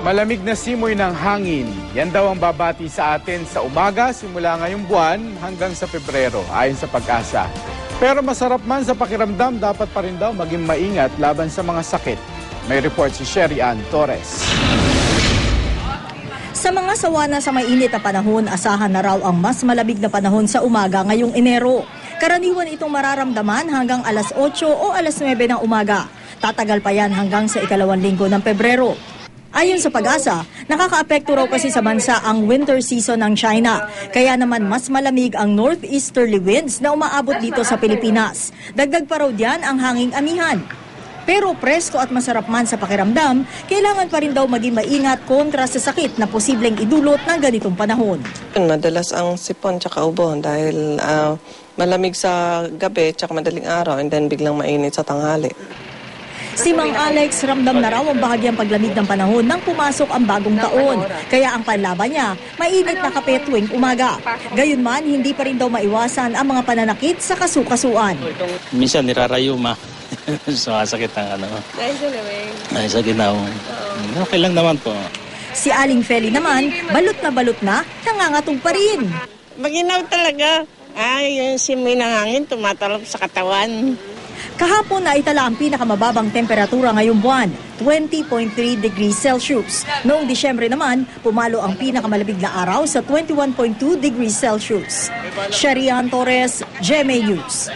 Malamig na simoy ng hangin. Yan daw ang babati sa atin sa umaga simula ngayong buwan hanggang sa Pebrero ayon sa Pag-asa. Pero masarap man sa pakiramdam, dapat pa rin daw maging maingat laban sa mga sakit. May report si Sherry Ann Torres. Sa mga sawana sa mainit na panahon, asahan na raw ang mas malamig na panahon sa umaga ngayong Enero. Karaniwan itong mararamdaman hanggang alas 8 o alas 9 ng umaga. Tatagal pa yan hanggang sa ikalawang linggo ng Pebrero. Ayon sa Pag-asa, nakakaapekto raw kasi sa bansa ang winter season ng China. Kaya naman mas malamig ang northeasterly winds na umaabot dito sa Pilipinas. Dagdag pa raw diyan ang hanging amihan. Pero presko at masarap man sa pakiramdam, kailangan pa rin daw maging maingat kontra sa sakit na posibleng idulot ng ganitong panahon. Madalas ang sipon tsaka ubo dahil malamig sa gabi tsaka madaling araw and then biglang mainit sa tanghali. Si Mang Alex ramdam na raw ang bahagyang paglamig ng panahon nang pumasok ang bagong taon. Kaya ang panlaban niya, mainit na kape tuwing umaga. Gayunman, hindi pa rin daw maiwasan ang mga pananakit sa kasukasuan. Minsan nirarayuma. So, sakit ang ano. Ay, sakit na. Okay lang naman po. Si Aling Feli naman, balot na, nangangatog pa rin. Maginaw talaga. Yung simoy ng hangin tumatalab sa katawan. Kahapon na itala ang pinakamababang temperatura ngayong buwan, 20.3 degrees Celsius. Noong Disyembre naman, pumalo ang pinakamalamig na araw sa 21.2 degrees Celsius. Sherry Ann Torres, GMA News.